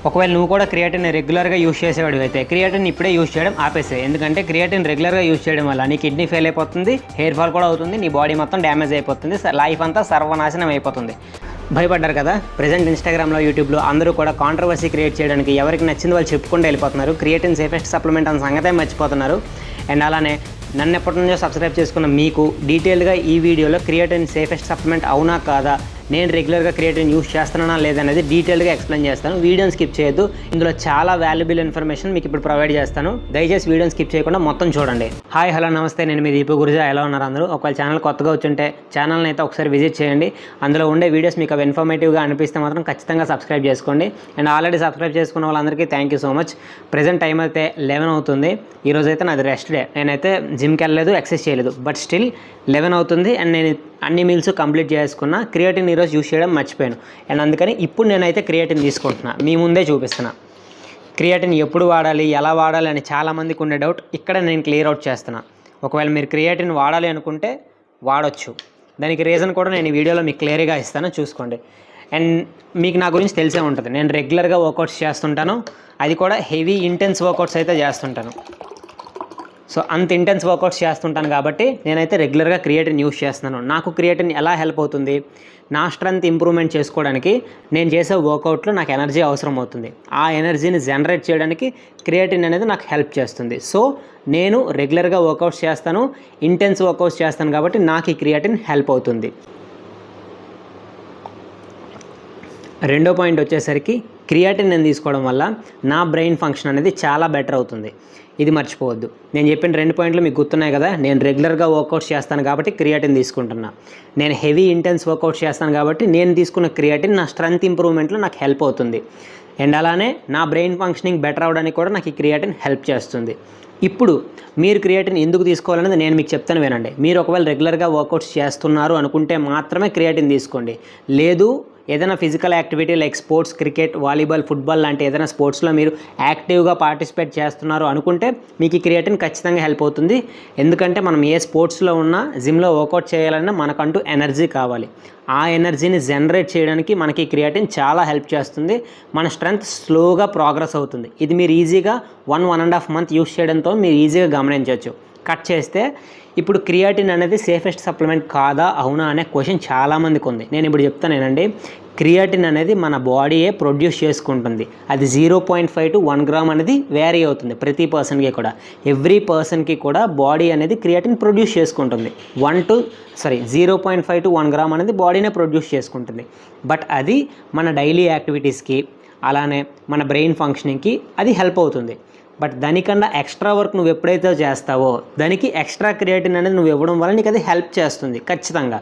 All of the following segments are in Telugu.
ఒకవేళ నువ్వు కూడా క్రియేటిన్ రెగ్యులర్గా యూస్ చేసేవాడు అయితే క్రియేటిన్ ఇప్పుడే యూస్ చేయడం ఆపేసే. ఎందుకంటే క్రియేటిన్ రెగ్యులర్గా యూస్ చేయడం వల్ల నీ కిడ్నీ ఫెయిల్ అయిపోతుంది, హెయిర్ ఫాల్ కూడా అవుతుంది, నీ బాడీ మొత్తం డ్యామేజ్ అయిపోతుంది, లైఫ్ అంతా సర్వనాశనం అయిపోతుంది. భయపడ్డారు కదా? ప్రజెంట్ ఇన్స్టాగ్రామ్లో, యూట్యూబ్లో అందరూ కూడా కాంట్రవర్సీ క్రియేట్ చేయడానికి ఎవరికి నచ్చింది వాళ్ళు చెప్పుకుంటూ వెళ్ళిపోతున్నారు. క్రియేటిన్ సేఫెస్ట్ సప్లిమెంట్ అన్న సంగతే మర్చిపోతున్నారు. అండ్ అలానే నన్ను ఎప్పటి నుంచో సబ్స్క్రైబ్ చేసుకున్న మీకు డీటెయిల్గా ఈ వీడియోలో క్రియేటిన్ సేఫెస్ట్ సప్లిమెంట్ అవునా కాదా, నేను రెగ్యులర్గా క్రియేటిన్ యూస్ చేస్తున్నానా లేదనేది డీటెయిల్గా ఎక్స్ప్లెయిన్ చేస్తాను. వీడియోని స్కిప్ చేయొద్దు, ఇందులో చాలా వాల్యుబుల్ ఇన్ఫర్మేషన్ మీకు ఇప్పుడు ప్రొవైడ్ చేస్తాను. దయచేసి వీడియోని స్కిప్ చేయకుండా మొత్తం చూడండి. హాయ్ హలో నమస్తే, నేను మీ దీపు గురుజా. ఎలా ఉన్నారు అందరూ? ఒకవేళ ఛానల్ కొత్తగా వచ్చుంటే ఛానల్ని అయితే ఒకసారి విజిట్ చేయండి. అందులో ఉండే వీడియోస్ మీకు అవి ఇన్ఫర్మేటివ్గా అనిపిస్తే మాత్రం ఖచ్చితంగా సబ్స్క్రైబ్ చేసుకోండి. అండ్ ఆల్రెడీ సబ్స్క్రైబ్ చేసుకున్న వాళ్ళందరికీ thank you so much. Present time అయితే 11 అవుతుంది. ఈరోజు అయితే నాది రెస్ట్ డే. నేనైతే జిమ్కి వెళ్ళలేదు, ఎక్సర్సైజ్ చేయలేదు, బట్ స్టిల్ 11 అవుతుంది. అండ్ నేను అన్ని మీల్స్ కంప్లీట్ చేసుకున్నా. క్రియేటిన్ ఈరోజు యూస్ చేయడం మర్చిపోయాను. అండ్ అందుకని ఇప్పుడు నేనైతే క్రియేటిన్ తీసుకుంటున్నా, మీ ముందే చూపిస్తున్నా. క్రియేటిన్ ఎప్పుడు వాడాలి, ఎలా వాడాలి అని చాలామందికి ఉండే డౌట్ ఇక్కడ నేను క్లియర్ అవుట్ చేస్తున్నా. ఒకవేళ మీరు క్రియేటిన్ వాడాలి అనుకుంటే వాడచ్చు. దానికి రీజన్ కూడా నేను ఈ వీడియోలో మీకు క్లియర్గా ఇస్తాను, చూసుకోండి. అండ్ మీకు నా గురించి తెలిసే ఉంటుంది, నేను రెగ్యులర్గా వర్కౌట్స్ చేస్తుంటాను. అది కూడా హెవీ ఇంటెన్స్ వర్కౌట్స్ అయితే చేస్తుంటాను. సో అంత ఇంటెన్స్ వర్కౌట్స్ చేస్తుంటాను కాబట్టి నేనైతే రెగ్యులర్గా క్రియేటిన్ యూస్ చేస్తున్నాను. నాకు క్రియేటిన్ ఎలా హెల్ప్ అవుతుంది, నా స్ట్రెంత్ ఇంప్రూవ్మెంట్ చేసుకోవడానికి నేను చేసే వర్కౌట్లో నాకు ఎనర్జీ అవసరం అవుతుంది. ఆ ఎనర్జీని జనరేట్ చేయడానికి క్రియేటిన్ అనేది నాకు హెల్ప్ చేస్తుంది. సో నేను రెగ్యులర్గా వర్కౌట్స్ చేస్తాను, ఇంటెన్స్ వర్కౌట్స్ చేస్తాను కాబట్టి నాకు ఈ క్రియేటిన్ హెల్ప్ అవుతుంది. రెండో పాయింట్ వచ్చేసరికి క్రియేటిన్ నేను తీసుకోవడం వల్ల నా బ్రెయిన్ ఫంక్షన్ అనేది చాలా బెటర్ అవుతుంది. ఇది మర్చిపోవద్దు. నేను చెప్పిన 2 పాయింట్లు మీకు గుర్తున్నాయి కదా? నేను రెగ్యులర్గా వర్కౌట్స్ చేస్తాను కాబట్టి క్రియేటిన్ తీసుకుంటున్నా. నేను హెవీ ఇంటెన్స్ వర్కౌట్స్ చేస్తాను కాబట్టి నేను తీసుకున్న క్రియేటిన్ నా స్ట్రెంత్ ఇంప్రూవ్మెంట్లో నాకు హెల్ప్ అవుతుంది. అండ్ అలానే నా బ్రెయిన్ ఫంక్షనింగ్ బెటర్ అవడానికి కూడా నాకు ఈ క్రియేటిన్ హెల్ప్ చేస్తుంది. ఇప్పుడు మీరు క్రియేటిన్ ఎందుకు తీసుకోవాలనేది నేను మీకు చెప్తాను, వినండి. మీరు ఒకవేళ రెగ్యులర్గా వర్కౌట్స్ చేస్తున్నారు అనుకుంటే మాత్రమే క్రియేటిన్ తీసుకోండి. లేదు, ఏదైనా physical activity like sports, cricket, volleyball, football లాంటి ఏదైనా స్పోర్ట్స్లో మీరు యాక్టివ్గా పార్టిసిపేట్ చేస్తున్నారు అనుకుంటే మీకు ఈ క్రియేటిన్ ఖచ్చితంగా హెల్ప్ అవుతుంది. ఎందుకంటే మనం ఏ స్పోర్ట్స్లో ఉన్నా, జిమ్లో వర్కౌట్ చేయాలన్నా మనకంటూ ఎనర్జీ కావాలి. ఆ ఎనర్జీని జనరేట్ చేయడానికి మనకి క్రియేటిన్ చాలా హెల్ప్ చేస్తుంది. మన స్ట్రెంగ్త్ స్లోగా ప్రోగ్రెస్ అవుతుంది. ఇది మీరు ఈజీగా 1.5 మంత్ యూస్ చేయడంతో మీరు ఈజీగా గమనించవచ్చు. కట్ చేస్తే ఇప్పుడు క్రియేటిన్ అనేది సేఫెస్ట్ సప్లిమెంట్ కాదా అవునా అనే క్వశ్చన్ చాలామందికి ఉంది. నేను ఇప్పుడు చెప్తానేనండి. క్రియేటిన్ అనేది మన బాడీయే ప్రొడ్యూస్ చేసుకుంటుంది. అది 0.5 to 1 గ్రామ్ అనేది వేరీ అవుతుంది ప్రతి పర్సన్కి కూడా. ఎవ్రీ పర్సన్కి కూడా బాడీ అనేది క్రియేటిన్ ప్రొడ్యూస్ చేసుకుంటుంది. 0.5 to 1 గ్రామ్ అనేది బాడీనే ప్రొడ్యూస్ చేసుకుంటుంది. బట్ అది మన డైలీ యాక్టివిటీస్కి అలానే మన బ్రెయిన్ ఫంక్షనింగ్కి అది హెల్ప్ అవుతుంది. బట్ దానికన్నా ఎక్స్ట్రా వర్క్ నువ్వు ఎప్పుడైతే చేస్తావో దానికి ఎక్స్ట్రా క్రియేటిన్ అనేది నువ్వు ఇవ్వడం వల్ల నీకు అది హెల్ప్ చేస్తుంది ఖచ్చితంగా.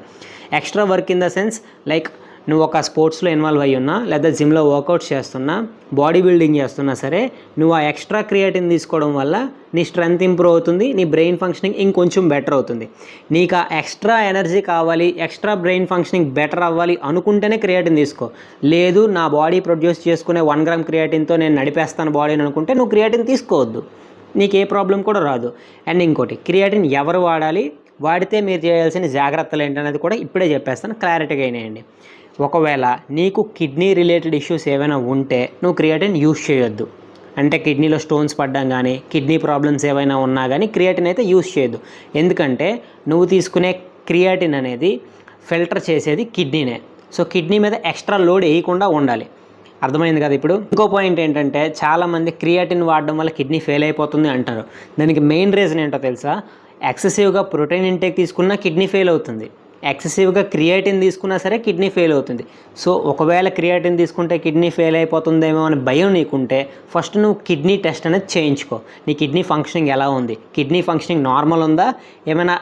Extra work in the sense like నువ్వు ఒక స్పోర్ట్స్లో ఇన్వాల్వ్ అయ్యి ఉన్నా, లేదా జిమ్లో వర్కౌట్స్ చేస్తున్నా, బాడీ బిల్డింగ్ చేస్తున్నా సరే, నువ్వు ఆ ఎక్స్ట్రా క్రియేటిన్ తీసుకోవడం వల్ల నీ స్ట్రెంగ్త్ ఇంప్రూవ్ అవుతుంది, నీ బ్రెయిన్ ఫంక్షనింగ్ ఇంకొంచెం బెటర్ అవుతుంది. నీకు ఆ ఎక్స్ట్రా ఎనర్జీ కావాలి, ఎక్స్ట్రా బ్రెయిన్ ఫంక్షనింగ్ బెటర్ అవ్వాలి అనుకుంటేనే క్రియేటిన్ తీసుకో. లేదు, నా బాడీ ప్రొడ్యూస్ చేసుకునే 1 గ్రామ్ క్రియేటిన్తో నేను నడిపేస్తాను బాడీని అనుకుంటే నువ్వు క్రియేటిన్ తీసుకోవద్దు. నీకు ఏ ప్రాబ్లం కూడా రాదు. అండ్ ఇంకోటి, క్రియేటిన్ ఎవరు వాడాలి, వాడితే మీరు చేయాల్సిన జాగ్రత్తలు ఏంటనేది కూడా ఇప్పుడే చెప్పేస్తాను, క్లారిటీగా అయినాయండి. ఒకవేళ నీకు కిడ్నీ రిలేటెడ్ ఇష్యూస్ ఏమైనా ఉంటే నువ్వు క్రియేటిన్ యూస్ చేయొద్దు. అంటే కిడ్నీలో స్టోన్స్ పడ్డం కానీ, కిడ్నీ ప్రాబ్లమ్స్ ఏమైనా ఉన్నా కానీ క్రియేటిన్ అయితే యూస్ చేయొద్దు. ఎందుకంటే నువ్వు తీసుకునే క్రియేటిన్ అనేది ఫిల్టర్ చేసేది కిడ్నీనే. సో కిడ్నీ మీద ఎక్స్ట్రా లోడ్ వేయకుండా ఉండాలి. అర్థమైంది కదా? ఇప్పుడు ఇంకో పాయింట్ ఏంటంటే, చాలామంది క్రియేటిన్ వాడడం వల్ల కిడ్నీ ఫెయిల్ అయిపోతుంది అంటారు. దానికి మెయిన్ రీజన్ ఏంటో తెలుసా? ఎక్సెసివ్గా ప్రోటీన్ ఇంటేక్ తీసుకున్నా కిడ్నీ ఫెయిల్ అవుతుంది, ఎక్సెసివ్గా క్రియేటిన్ తీసుకున్నా సరే కిడ్నీ ఫెయిల్ అవుతుంది. సో ఒకవేళ క్రియేటిన్ తీసుకుంటే కిడ్నీ ఫెయిల్ అయిపోతుందేమో అని భయం నీకుంటే ఫస్ట్ నువ్వు కిడ్నీ టెస్ట్ అనేది చేయించుకో. నీ కిడ్నీ ఫంక్షనింగ్ ఎలా ఉంది, కిడ్నీ ఫంక్షనింగ్ నార్మల్ ఉందా, ఏమైనా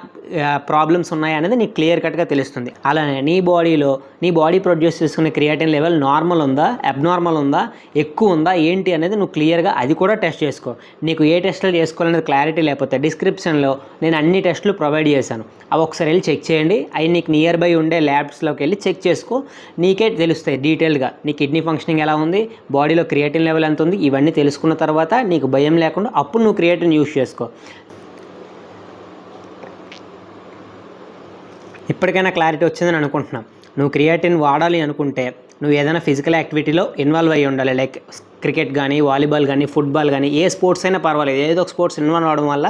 ప్రాబ్లమ్స్ ఉన్నాయా అనేది నీకు క్లియర్ కట్గా తెలుస్తుంది. అలానే నీ బాడీలో నీ బాడీ ప్రొడ్యూస్ చేసుకునే క్రియేటిన్ లెవెల్ నార్మల్ ఉందా, అబ్నార్మల్ ఉందా, ఎక్కువ ఉందా ఏంటి అనేది నువ్వు క్లియర్గా అది కూడా టెస్ట్ చేసుకో. నీకు ఏ టెస్టులు చేసుకోవాలనేది క్లారిటీ లేకపోతే డిస్క్రిప్షన్లో నేను అన్ని టెస్టులు ప్రొవైడ్ చేశాను, అవి ఒకసారి వెళ్ళి చెక్ చేయండి. అవి నీకు నియర్ బై ఉండే ల్యాబ్స్లోకి వెళ్ళి చెక్ చేసుకో, నీకే తెలుస్తాయి డీటెయిల్గా నీ కిడ్నీ ఫంక్షనింగ్ ఎలా ఉంది, బాడీలో క్రియేటిన్ లెవెల్ ఎంత ఉంది. ఇవన్నీ తెలుసుకున్న తర్వాత నీకు భయం లేకుండా అప్పుడు నువ్వు క్రియేటిన్ యూస్ చేసుకో. ఇప్పటికైనా క్లారిటీ వచ్చిందని అనుకుంటున్నాను. నువ్వు క్రియేటిన్ వాడాలి అనుకుంటే నువ్వు ఏదైనా ఫిజికల్ యాక్టివిటీలో ఇన్వాల్వ్ అయ్యి ఉండాలి. లైక్ క్రికెట్ కానీ, వాలీబాల్ కానీ, ఫుట్బాల్ కానీ, ఏ స్పోర్ట్స్ అయినా పర్వాలేదు, ఏదో ఒక స్పోర్ట్స్ ఇన్వాల్వ్ అవ్వడం వల్ల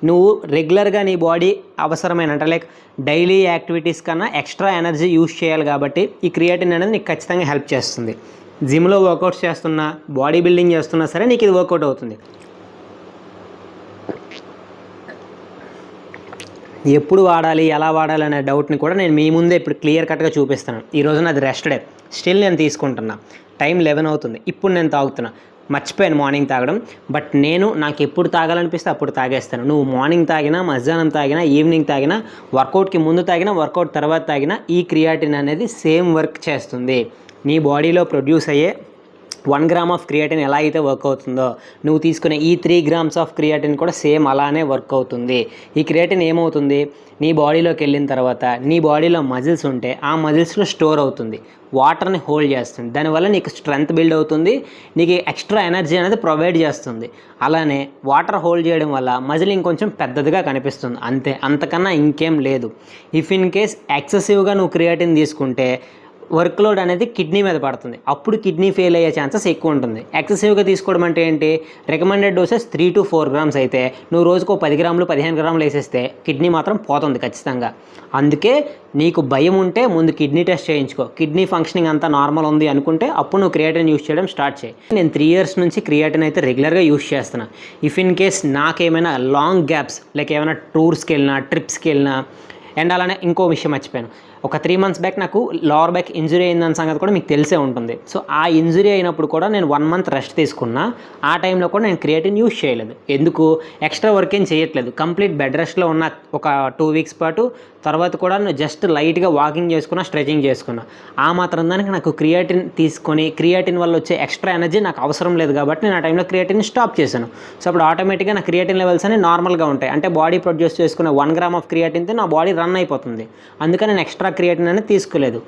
నువ్వు రెగ్యులర్గా నీ బాడీ అవసరమైన అంటే లైక్ డైలీ యాక్టివిటీస్ కన్నా ఎక్స్ట్రా ఎనర్జీ యూజ్ చేయాలి కాబట్టి ఈ క్రియాటిన్ అనేది నీకు ఖచ్చితంగా హెల్ప్ చేస్తుంది. జిమ్లో వర్కౌట్స్ చేస్తున్నా, బాడీ బిల్డింగ్ చేస్తున్నా సరే నీకు ఇది వర్కౌట్ అవుతుంది. ఎప్పుడు వాడాలి, ఎలా వాడాలి అనే డౌట్ని కూడా నేను మీ ముందే ఇప్పుడు క్లియర్ కట్గా చూపిస్తాను. ఈరోజు నాది రెస్ట్ డే, స్టిల్ నేను తీసుకుంటున్నా. టైం 11 అవుతుంది, ఇప్పుడు నేను తాగుతున్నా. మర్చిపోయాను మార్నింగ్ తాగడం, బట్ నాకు ఎప్పుడు తాగాలనిపిస్తే అప్పుడు తాగేస్తాను. నువ్వు మార్నింగ్ తాగినా, మధ్యాహ్నం తాగినా, ఈవినింగ్ తాగినా, వర్కౌట్కి ముందు తాగినా, వర్కౌట్ తర్వాత తాగినా ఈ క్రియాటిన్ అనేది సేమ్ వర్క్ చేస్తుంది. నీ బాడీలో ప్రొడ్యూస్ అయ్యే 1 గ్రామ్ ఆఫ్ క్రియాటిన్ ఎలా అయితే వర్క్ అవుతుందో నువ్వు తీసుకునే ఈ 3 గ్రామ్స్ ఆఫ్ క్రియాటిన్ కూడా సేమ్ అలానే వర్క్ అవుతుంది. ఈ క్రియాటిన్ ఏమవుతుంది, నీ బాడీలోకి వెళ్ళిన తర్వాత నీ బాడీలో మజిల్స్ ఉంటే ఆ మజిల్స్లో స్టోర్ అవుతుంది, వాటర్ని హోల్డ్ చేస్తుంది. దానివల్ల నీకు స్ట్రెంగ్త్ బిల్డ్ అవుతుంది, నీకు ఎక్స్ట్రా ఎనర్జీ అనేది ప్రొవైడ్ చేస్తుంది. అలానే వాటర్ హోల్డ్ చేయడం వల్ల మజిల్ ఇంకొంచెం పెద్దదిగా కనిపిస్తుంది, అంతే, అంతకన్నా ఇంకేం లేదు. ఇఫ్ ఇన్ కేస్ ఎక్సెసివ్గా నువ్వు క్రియాటిన్ తీసుకుంటే వర్క్ లోడ్ అనేది కిడ్నీ మీద పడుతుంది, అప్పుడు కిడ్నీ ఫెయిల్ అయ్యే ఛాన్సెస్ ఎక్కువ ఉంటుంది. ఎక్సెసివ్గా తీసుకోవడం అంటే ఏంటి, రికమెండెడ్ డోసెస్ 3 to 4 గ్రామ్స్ అయితే నువ్వు రోజుకు 10 గ్రాములు 15 గ్రాములు వేసేస్తే కిడ్నీ మాత్రం పోతుంది ఖచ్చితంగా. అందుకే నీకు భయం ఉంటే ముందు కిడ్నీ టెస్ట్ చేయించుకో. కిడ్నీ ఫంక్షనింగ్ అంతా నార్మల్ ఉంది అనుకుంటే అప్పుడు నువ్వు క్రియాటిన్ యూస్ చేయడం స్టార్ట్ చేయి. నేను 3 years నుంచి క్రియాటిన్ అయితే రెగ్యులర్గా యూస్ చేస్తున్నా. ఇఫ్ ఇన్ కేస్ నాకేమైనా లాంగ్ గ్యాప్స్ లైక్ ఏమైనా టూర్స్కి వెళ్ళినా, ట్రిప్స్కి వెళ్ళినా, అండ్ అలానే ఇంకో విషయం మర్చిపోయాను, ఒక 3 months బ్యాక్ నాకు లోవర్ బ్యాక్ ఇంజురీ అయిందని సంగతి కూడా మీకు తెలిసే ఉంటుంది. సో ఆ ఇంజురీ అయినప్పుడు కూడా నేను 1 month రెస్ట్ తీసుకున్నా. ఆ టైంలో కూడా నేను క్రియాటిన్ యూస్ చేయలేదు. ఎందుకు, ఎక్స్ట్రా వర్క్ ఏం చేయట్లేదు, కంప్లీట్ బెడ్ రెస్ట్లో ఉన్న ఒక 2 weeks పాటు. తర్వాత కూడా నేను జస్ట్ లైట్గా వాకింగ్ చేసుకున్నా, స్ట్రెచింగ్ చేసుకున్నా. ఆ మాత్రం దానికి నాకు క్రియాటిన్ తీసుకొని క్రియాటిన్ వల్ల వచ్చే ఎక్స్ట్రా ఎనర్జీ నాకు అవసరం లేదు కాబట్టి నేను ఆ టైంలో క్రియాటిన్ స్టాప్ చేశాను. సో అప్పుడు ఆటోమేటిక్గా నా క్రియాటిన్ లెవెల్స్ అనేవి నార్మల్గా ఉంటాయి. అంటే బాడీ ప్రొడ్యూస్ చేసుకునే 1 గ్రామ్ ఆఫ్ క్రియాటిన్తో నా బాడీ రన్ అయిపోతుంది. అందుకని నేను ఎక్స్ట్రా క్రియాటిన్ అనేది తీసుకోలేదు.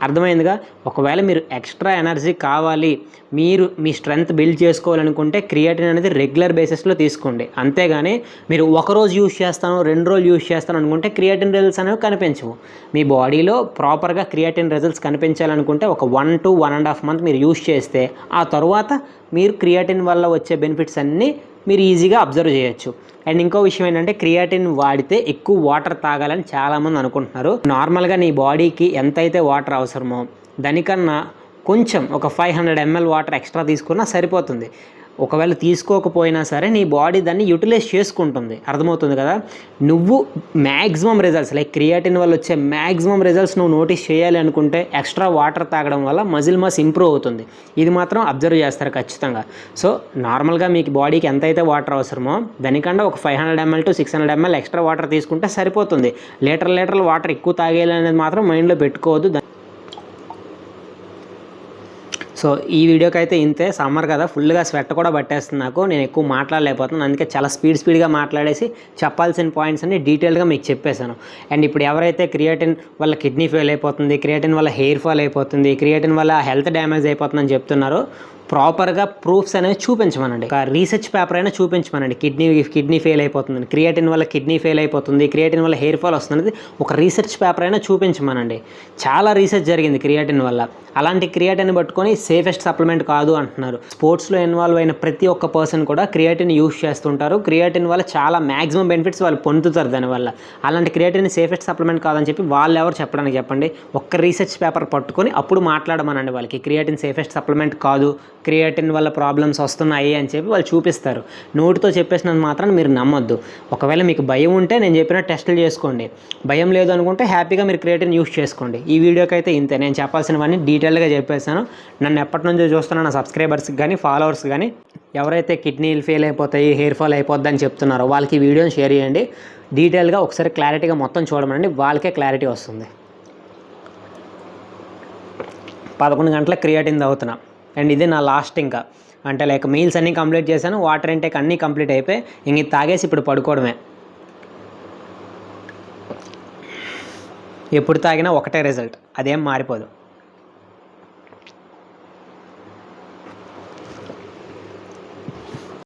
అర్థమైందిగా. ఒకవేళ మీరు ఎక్స్ట్రా ఎనర్జీ కావాలి, మీరు మీ స్ట్రెంగ్త్ బిల్డ్ చేసుకోవాలనుకుంటే క్రియాటిన్ అనేది రెగ్యులర్ బేసిస్లో తీసుకోండి. అంతేగాని మీరు ఒకరోజు యూజ్ చేస్తాను, 2 రోజులు యూజ్ చేస్తాను అనుకుంటే క్రియాటిన్ రిజల్ట్స్ అనేవి కనిపించవు. మీ బాడీలో ప్రాపర్గా క్రియాటిన్ రిజల్ట్స్ కనిపించాలనుకుంటే ఒక 1 to 1.5 months మీరు యూజ్ చేస్తే ఆ తర్వాత మీరు క్రియాటిన్ వల్ల వచ్చే బెనిఫిట్స్ అన్నీ మీరు ఈజీగా అబ్జర్వ్ చేయొచ్చు. అండ్ ఇంకో విషయం ఏంటంటే క్రియాటిన్ వాడితే ఎక్కువ వాటర్ తాగాలని చాలామంది అనుకుంటున్నారు. నార్మల్గా నీ బాడీకి ఎంతైతే వాటర్ అవసరమో దానికన్నా కొంచెం ఒక 500 ml వాటర్ ఎక్స్ట్రా తీసుకున్నా సరిపోతుంది. ఒకవేళ తీసుకోకపోయినా సరే నీ బాడీ దాన్ని యూటిలైజ్ చేసుకుంటుంది. అర్థమవుతుంది కదా. నువ్వు మ్యాక్సిమం రిజల్ట్స్ లైక్ క్రియాటిన్ వల్ల వచ్చే మ్యాక్సిమం రిజల్ట్స్ నువ్వు నోటీస్ చేయాలి అనుకుంటే ఎక్స్ట్రా వాటర్ తాగడం వల్ల మజిల్ మాస్ ఇంప్రూవ్ అవుతుంది. ఇది మాత్రం అబ్జర్వ్ చేస్తారు ఖచ్చితంగా. సో నార్మల్గా మీకు బాడీకి ఎంతైతే వాటర్ అవసరమో దానికన్నా ఒక 500 ml to 600 ml extra water తీసుకుంటే సరిపోతుంది. లీటర్ల వాటర్ ఎక్కువ తాగేయాలి అనేది మాత్రం మైండ్లో పెట్టుకోవద్దు. సో ఈ వీడియోకి అయితే ఇంతే. సమ్మర్ కదా, ఫుల్గా స్వెట్ కూడా పట్టేస్తుంది నాకు, నేను ఎక్కువ మాట్లాడలేకపోతున్నాను. అందుకే చాలా స్పీడ్గా మాట్లాడేసి చెప్పాల్సిన పాయింట్స్ అన్ని డీటెయిల్గా మీకు చెప్పేశాను. అండ్ ఇప్పుడు ఎవరైతే క్రియాటిన్ వల్ల కిడ్నీ ఫెయిల్ అయిపోతుంది, క్రియాటిన్ వల్ల హెయిర్ ఫాల్ అయిపోతుంది, క్రియాటిన్ వల్ల హెల్త్ డ్యామేజ్ అయిపోతుందని చెప్తున్నారో ప్రాపర్గా ప్రూఫ్స్ అనేవి చూపించమనండి. ఒక రీసెర్చ్ పేపర్ అయినా చూపించమనండి. కిడ్నీ ఫెయిల్ అయిపోతుంది, క్రియాటిన్ వల్ల కిడ్నీ ఫెయిల్ అయిపోతుంది, క్రియాటిన్ వల్ల హెయిర్ ఫాల్ వస్తుంది, ఒక రీసెర్చ్ పేపర్ అయినా చూపించమనండి. చాలా రీసెర్చ్ జరిగింది క్రియాటిన్ వల్ల. అలాంటి క్రియాటిన్ పట్టుకొని సేఫెస్ట్ సప్లిమెంట్ కాదు అంటున్నారు. స్పోర్ట్స్లో ఇన్వాల్వ్ అయిన ప్రతి ఒక్క పర్సన్ కూడా క్రియాటిన్ యూస్ చేస్తుంటారు. క్రియాటిన్ వల్ల చాలా మ్యాక్సిమం బెనిఫిట్స్ వాళ్ళు పొందుతారు దానివల్ల. అలాంటి క్రియాటిన్ సేఫెస్ట్ సప్లిమెంట్ కాదని చెప్పి వాళ్ళు ఎవరు చెప్పడానికి చెప్పండి. ఒక్క రీసెర్చ్ పేపర్ పట్టుకొని అప్పుడు మాట్లాడమనండి వాళ్ళకి. క్రియాటిన్ సేఫెస్ట్ సప్లిమెంట్ కాదు, క్రియాటిన్ వల్ల ప్రాబ్లమ్స్ వస్తున్నాయి అని చెప్పి వాళ్ళు చూపిస్తారు. నోటితో చెప్పేసినంత మాత్రం మీరు నమ్మొద్దు. ఒకవేళ మీకు భయం ఉంటే నేను చెప్పిన టెస్టులు చేసుకోండి, భయం లేదు అనుకుంటే హ్యాపీగా మీరు క్రియాటిన్ యూస్ చేసుకోండి. ఈ వీడియోకి అయితే ఇంతే. నేను చెప్పాల్సినవన్నీ డీటెయిల్గా చెప్పేశాను. నన్ను ఎప్పటి నుంచో చూస్తున్నా నా సబ్స్క్రైబర్స్కి కానీ ఫాలోవర్స్ కానీ ఎవరైతే కిడ్నీలు ఫెయిల్ అయిపోతాయి, హెయిర్ ఫాల్ అయిపోద్ది అని చెప్తున్నారో వాళ్ళకి ఈ వీడియోని షేర్ చేయండి. డీటెయిల్గా ఒకసారి క్లారిటీగా మొత్తం చూడమనండి, వాళ్ళకే క్లారిటీ వస్తుంది. 11 గంటలకు క్రియాటిన్ తాగుతున్నా. అండ్ ఇది నా లాస్ట్ ఇంకా అంటే లైక్ మీల్స్ అన్నీ కంప్లీట్ చేశాను, వాటర్ ఇంటేక్ అన్నీ కంప్లీట్ అయిపోయి ఇంక ఇది తాగేసి ఇప్పుడు పడుకోవడమే. ఎప్పుడు తాగినా ఒకటే రిజల్ట్, అదేం మారిపోదు.